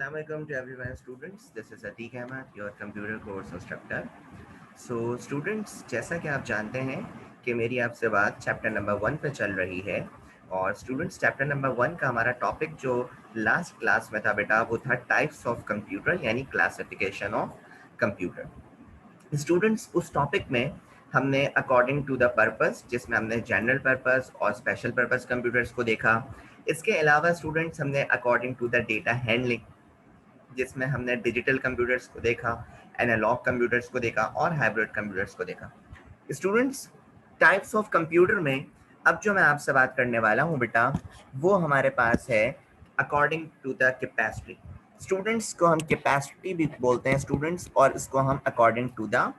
Assalamualaikum to everyone students. This is Atiq Ahmed, your computer course instructor. So students, जैसा कि आप जानते हैं कि मेरी आपसे बात चैप्टर नंबर 1 पे चल रही है और स्टूडेंट्स चैप्टर नंबर 1 का हमारा टॉपिक जो लास्ट क्लास में था बेटा वो था टाइप्स ऑफ कंप्यूटर यानी क्लासिफिकेशन ऑफ कंप्यूटर। स्टूडेंट्स उस टॉपिक में हमने अकॉर्डिंग टू द पर्पस जिसमें हमने जनरल पर्पस और स्पेशल पर्पस कंप्यूटर्स को देखा। इसके अलावा स्टूडेंट्स हमने according to the data handling जिसमें हमने डिजिटल कंप्यूटर्स को देखा, एनालॉग कंप्यूटर्स को देखा और हाइब्रिड कंप्यूटर्स को देखा। स्टूडेंट्स टाइप्स ऑफ कंप्यूटर में अब जो मैं आपसे बात करने वाला हूँ बेटा वो हमारे पास है according to the capacity. Students को हम कैपेसिटी भी बोलते हैं स्टूडेंट्स, और इसको हम अकॉर्डिंग टू द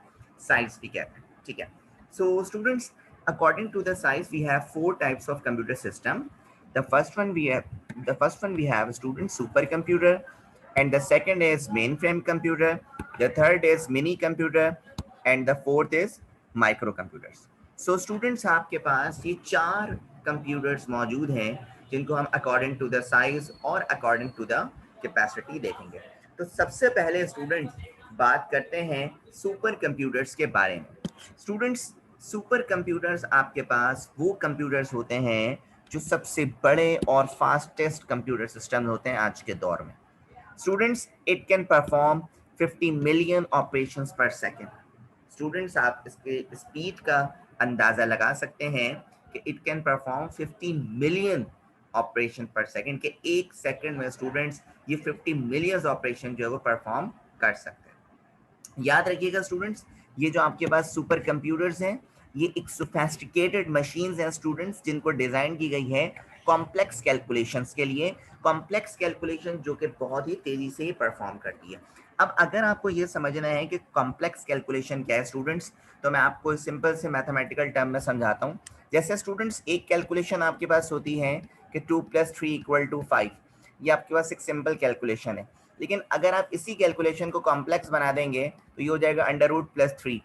साइज भी कहते हैं। ठीक है, so students according to the size we have 4 types of computer system. The first one we have student supercomputer, and the second is mainframe computer, the third is mini computer, and the fourth is micro computers. So students आपके पास ये 4 computers मौजूद हैं जिनको हम according to the size और according to the capacity देखेंगे। तो सबसे पहले स्टूडेंट्स बात करते हैं सुपर कंप्यूटर्स के बारे में। स्टूडेंट्स सुपर कंप्यूटर्स आपके पास वो कंप्यूटर्स होते हैं जो सबसे बड़े और फास्टेस्ट कंप्यूटर सिस्टम होते हैं आज के दौर में। Students it can perform 50 million operations पर सेकेंड। स्टूडेंट्स आप इसके स्पीड का अंदाजा लगा सकते हैं कि it can perform 50 million operation पर सेकेंड, के एक सेकेंड में स्टूडेंट्स ये 50 मिलियन ऑपरेशन जो है वो परफॉर्म कर सकते हैं। याद रखिएगा स्टूडेंट्स, ये जो आपके पास सुपर कंप्यूटर्स हैं ये एक सोफेस्टिकेटेड मशीन्स हैं स्टूडेंट्स जिनको डिजाइन की गई है कॉम्प्लेक्स कैलकुलेशंस के लिए, कॉम्प्लेक्स कैलकुलेशन जो कि बहुत ही तेजी से ही परफॉर्म करती है। अब अगर आपको ये समझना है कि कॉम्प्लेक्स कैलकुलेशन क्या है स्टूडेंट्स, तो मैं आपको सिंपल से मैथमेटिकल टर्म में समझाता हूँ। जैसे स्टूडेंट्स एक कैलकुलेशन आपके पास होती है कि 2+3=5, ये आपके पास एक सिंपल कैलकुलेशन है। लेकिन अगर आप इसी कैलकुलेशन को कॉम्प्लेक्स बना देंगे तो ये हो जाएगा √+3,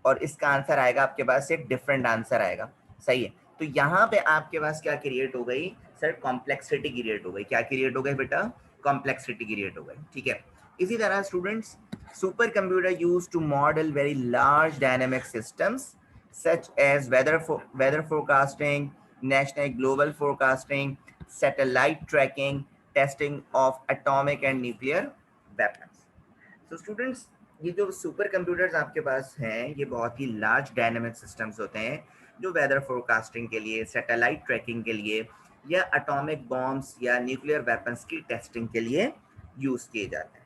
और इसका आंसर आएगा आपके पास एक डिफरेंट आंसर आएगा। सही है, तो यहाँ पे आपके पास क्या क्रिएट हो गई सर, कॉम्प्लेक्सिटी क्रिएट हो गई। क्या क्रिएट हो गई बेटा? कॉम्प्लेक्सिटी क्रिएट हो गई। ठीक है, इसी तरह students super computer use to model very large dynamic systems such as weather forecasting, national global forecasting, satellite tracking, testing of atomic and nuclear weapons. So students ये जो सुपर कंप्यूटर्स आपके पास हैं ये बहुत ही लार्ज डायनेमिक सिस्टम्स होते हैं जो weather forecasting के लिए, सैटेलाइट ट्रैकिंग के लिए या एटॉमिक बॉम्ब्स या न्यूक्लियर वेपन्स की टेस्टिंग के लिए यूज किए जाते हैं।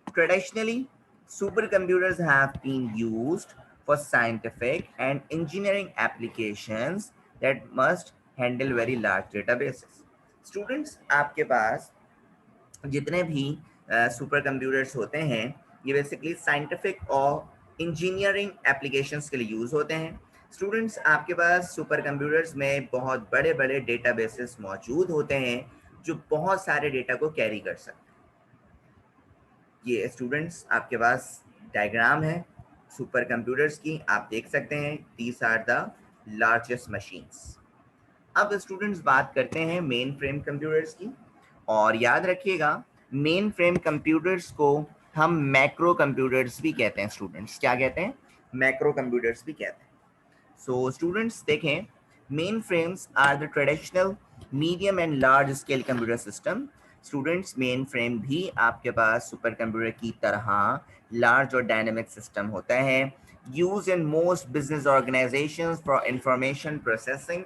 Traditionally, supercomputers have been used for scientific and engineering applications that must handle very large databases. Students, आपके पास जितने भी सुपर कंप्यूटर्स होते हैं ये बेसिकली साइंटिफिक और इंजीनियरिंग एप्लीकेशंस के लिए यूज होते हैं। स्टूडेंट्स आपके पास सुपर कंप्यूटर्स में बहुत बड़े बड़े डेटाबेसेस मौजूद होते हैं जो बहुत सारे डेटा को कैरी कर सकते हैं। ये स्टूडेंट्स आपके पास डायग्राम है सुपर कंप्यूटर्स की, आप देख सकते हैं these are the largest machines. अब स्टूडेंट्स बात करते हैं मेन फ्रेम कंप्यूटर्स की, और याद रखिएगा मेन फ्रेम कंप्यूटर्स को हम मैक्रो कंप्यूटर्स भी कहते हैं। स्टूडेंट्स क्या कहते हैं? मैक्रो कंप्यूटर्स भी कहते हैं। सो स्टूडेंट्स देखें, mainframes are the traditional medium and large scale computer system. Students mainframe भी आपके पास सुपर कंप्यूटर की तरह लार्ज और डायनेमिक सिस्टम होता है, use in most business organisations for information processing.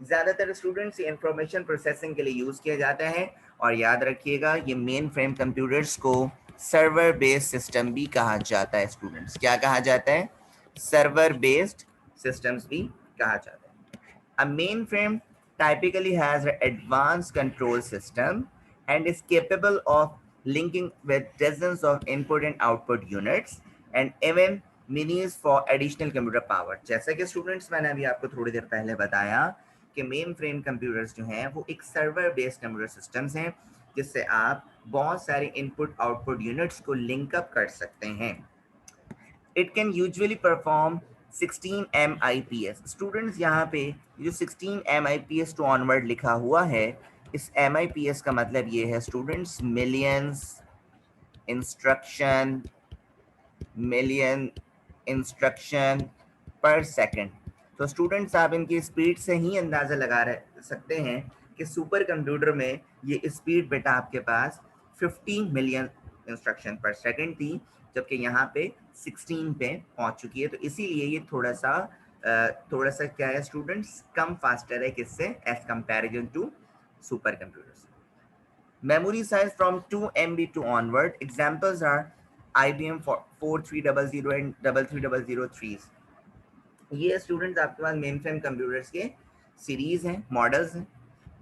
ज़्यादातर स्टूडेंट्स इंफॉर्मेशन प्रोसेसिंग के लिए यूज़ किया जाता है। और याद रखिएगा ये मेन फ्रेम कंप्यूटर्स को सर्वर बेस्ड सिस्टम भी कहा जाता है। स्टूडेंट्स क्या कहा जाता है? सर्वर बेस्ड सिस्टम्स भी कहा जाता है। A mainframe typically has an advanced control system and is capable of linking with dozens of input and output units and even minis for additional computer power। जैसा कि स्टूडेंट्स मैंने अभी आपको थोड़ी देर पहले बताया कि मेन फ्रेम कंप्यूटर्स जो हैं वो एक सर्वर बेस्ड कंप्यूटर सिस्टम्स हैं जिससे आप बहुत सारे इनपुट आउटपुट यूनिट्स को लिंक अप कर सकते हैं। It can usually perform 16 MIPS। Students यहाँ पे जो 16 MIPS टू ऑनवर्ड लिखा हुआ है इस MIPS का मतलब ये है स्टूडेंट्स, इंस्ट्रक्शन मिलियन इंस्ट्रक्शन पर सेकंड। तो स्टूडेंट्स आप इनकी स्पीड से ही अंदाज़ा लगा सकते हैं कि सुपर कंप्यूटर में ये स्पीड बेटा आपके पास 15 मिलियन इंस्ट्रक्शन पर सेकंड थी, जबकि यहाँ पे 16 पे पहुँच चुकी है। तो इसीलिए ये थोड़ा सा क्या है स्टूडेंट्स, कम फास्टर है किससे, as comparison to super computers. Memory size from 2 MB to onward. Examples are IBM 4300 and 33003s. ये स्टूडेंट्स आपके पास मेन फ्रेम कंप्यूटर्स के सीरीज हैं, मॉडल्स हैं.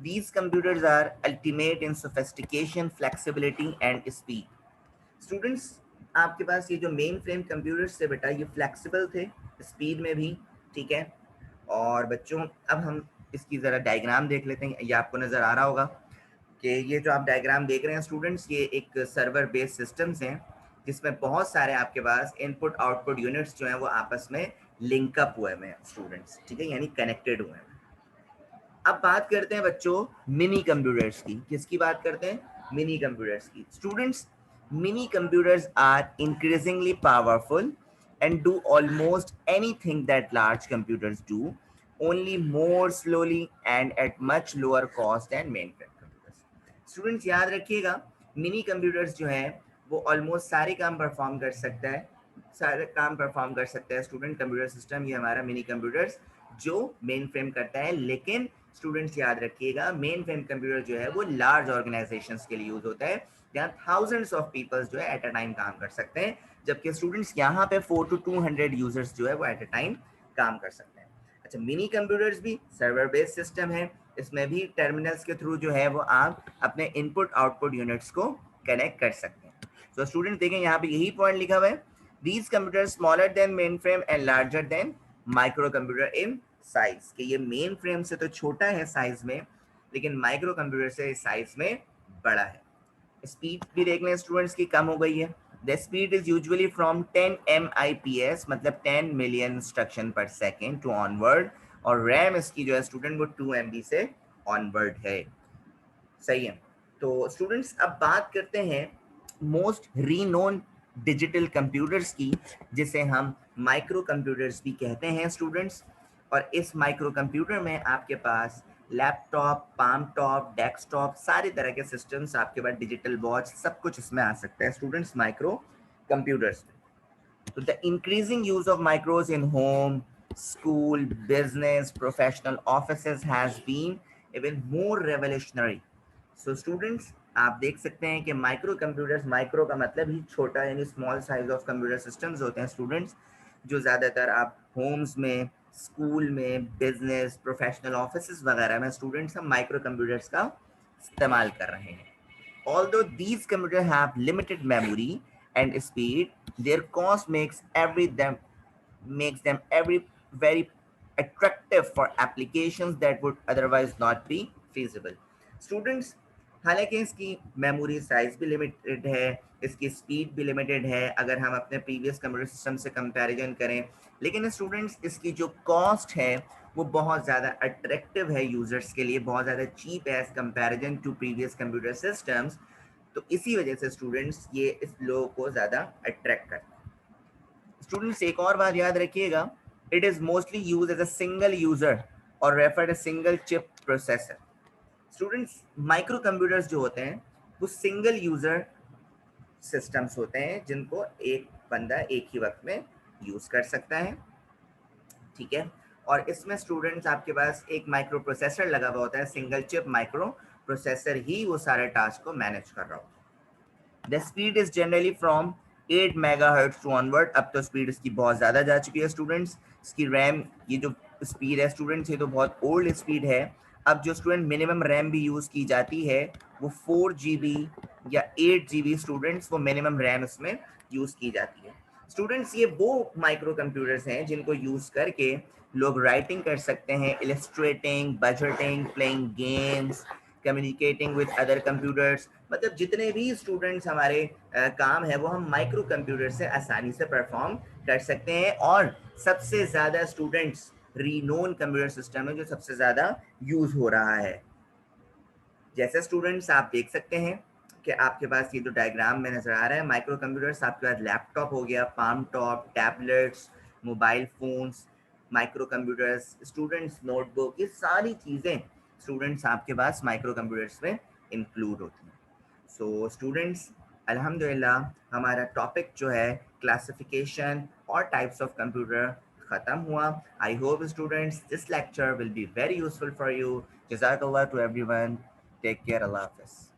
These computers are ultimate in sophistication, flexibility and speed. Students आपके पास ये जो main frame computers थे बेटा, ये फ्लेक्सिबल थे स्पीड में भी, ठीक है. और बच्चों अब हम इसकी ज़रा डायग्राम देख लेते हैं. ये आपको नज़र आ रहा होगा कि ये जो आप डायग्राम देख रहे हैं स्टूडेंट्स, ये एक सर्वर बेस्ड सिस्टम्स हैं जिसमें बहुत सारे आपके पास इनपुट आउटपुट यूनिट्स जो हैं वो आपस में लिंकअप हुए हैं स्टूडेंट्स, ठीक है, यानी कनेक्टेड हुए हैं. अब बात करते हैं बच्चों मिनी कंप्यूटर्स की. किसकी बात करते हैं? मिनी कंप्यूटर्स की. Students, mini computers are increasingly powerful and do almost anything that large computers do, only more slowly and at much lower cost than mainframe computers. Students याद रखिएगा, मिनी कंप्यूटर्स जो है वो ऑलमोस्ट सारे काम perform कर सकता है स्टूडेंट. कंप्यूटर सिस्टम ये हमारा मिनी कंप्यूटर्स जो मेन फ्रेम करता है. लेकिन स्टूडेंट्स याद रखिएगा, मेन फ्रेम कंप्यूटर जो है वो लार्ज ऑर्गेनाइजेशंस के लिए यूज होता है, जहाँ थाउजेंड्स ऑफ पीपल्स जो है एट अ टाइम काम कर सकते हैं, जबकि स्टूडेंट्स यहाँ पे 4 to 200 यूजर्स जो है वो एट अ टाइम काम कर सकते हैं. अच्छा, मिनी कंप्यूटर्स भी सर्वर बेस्ड सिस्टम है. इसमें भी टर्मिनल्स के थ्रू जो है वो आप अपने इनपुट आउटपुट यूनिट्स को कनेक्ट कर सकते हैं. तो स्टूडेंट देखें यहाँ पे यही पॉइंट लिखा हुआ है, these computers smaller than mainframe and larger than micro computer in size. कि ये मेन फ्रेम से तो छोटा है साइज में, लेकिन माइक्रो कंप्यूटर से साइज में बड़ा है. स्पीड भी देख लें स्टूडेंट्स की कम हो गई है. The speed is usually from 10 MIPS मतलब 10 मिलियन इंस्ट्रक्शन पर सेकेंड टू ऑनवर्ड, और रैम इसकी जो है स्टूडेंट वो 2 MB से ऑनवर्ड है. सही है. तो स्टूडेंट्स अब बात करते हैं मोस्ट रीनोन डिजिटल कंप्यूटर्स की, जिसे हम माइक्रो कंप्यूटर्स भी कहते हैं स्टूडेंट्स. और इस माइक्रो कंप्यूटर में आपके पास लैपटॉप, पाम टॉप, डेस्कटॉप, सारे तरह के सिस्टम्स, आपके पास डिजिटल वॉच, सब कुछ इसमें आ सकता है स्टूडेंट्स माइक्रो कंप्यूटर्स में. तो the increasing use of micros in home, school, business, professional offices has been even more revolutionary. So students आप देख सकते हैं कि माइक्रो कंप्यूटर्स, माइक्रो का मतलब ही छोटा यानी small size of computer systems होते हैं स्टूडेंट्स, जो ज़्यादातर आप होम्स में, स्कूल में, बिजनेस, प्रोफेशनल ऑफिस वगैरह में स्टूडेंट्स हम माइक्रो कंप्यूटर्स का इस्तेमाल कर रहे हैं. Although these computers have limited memory and speed, their cost makes them every very attractive for applications that would otherwise not be feasible. Students, हालांकि इसकी मेमोरी साइज भी लिमिटेड है, इसकी स्पीड भी लिमिटेड है अगर हम अपने प्रीवियस कंप्यूटर सिस्टम से कंपैरिजन करें, लेकिन स्टूडेंट्स इसकी जो कॉस्ट है वो बहुत ज़्यादा अट्रैक्टिव है यूज़र्स के लिए, बहुत ज़्यादा चीप है as comparison to previous computer systems. तो इसी वजह से स्टूडेंट्स ये इस लोगों को ज़्यादा अट्रैक्ट करता है. स्टूडेंट्स एक और बात याद रखिएगा, it is mostly use as a single user और referred a single chip processor. Students micro computers जो होते हैं वो सिंगल यूज़र सिस्टम्स होते हैं जिनको एक बंदा एक ही वक्त में यूज़ कर सकता है, ठीक है. और इसमें स्टूडेंट्स आपके पास एक माइक्रो प्रोसेसर लगा हुआ होता है, सिंगल चिप माइक्रो प्रोसेसर ही वो सारे टास्क को मैनेज कर रहा होता है. The speed is generally from 8 megahertz to onward. अब तो स्पीड इसकी बहुत ज़्यादा जा चुकी है स्टूडेंट्स. इसकी रैम, ये जो स्पीड है स्टूडेंट्स, ये तो बहुत ओल्ड स्पीड है. अब जो स्टूडेंट मिनिमम रैम भी यूज़ की जाती है वो 4 GB या 8 GB स्टूडेंट्स, वो मिनिमम रैम इसमें यूज़ की जाती है. स्टूडेंट्स ये वो माइक्रो कंप्यूटर्स हैं जिनको यूज़ करके लोग राइटिंग कर सकते हैं, illustrating, budgeting, playing games, communicating with other computers. मतलब जितने भी स्टूडेंट्स हमारे काम है वो हम माइक्रो कंप्यूटर से आसानी से परफॉर्म कर सकते हैं. और सबसे ज़्यादा स्टूडेंट्स रीनोन कंप्यूटर सिस्टम है जो सबसे ज़्यादा यूज़ हो रहा है. जैसे स्टूडेंट्स आप देख सकते हैं कि आपके पास ये जो डायग्राम में नज़र आ रहा है, माइक्रो कंप्यूटर्स आपके पास लैपटॉप हो गया, palm top, tablets, mobile phones, micro computers, students notebook, ये सारी चीज़ें स्टूडेंट्स आपके पास माइक्रो कंप्यूटर्स में इंक्लूड होती हैं। सो स्टूडेंट्स, अल्हम्दुलिल्लाह हमारा टॉपिक जो है क्लासिफिकेशन और टाइप्स ऑफ कंप्यूटर ख़त्म हुआ। I hope students this lecture will be very useful for you. जज़ाकल्लाह टू एवरीवन। Take care. अल्लाह हाफ़िज़।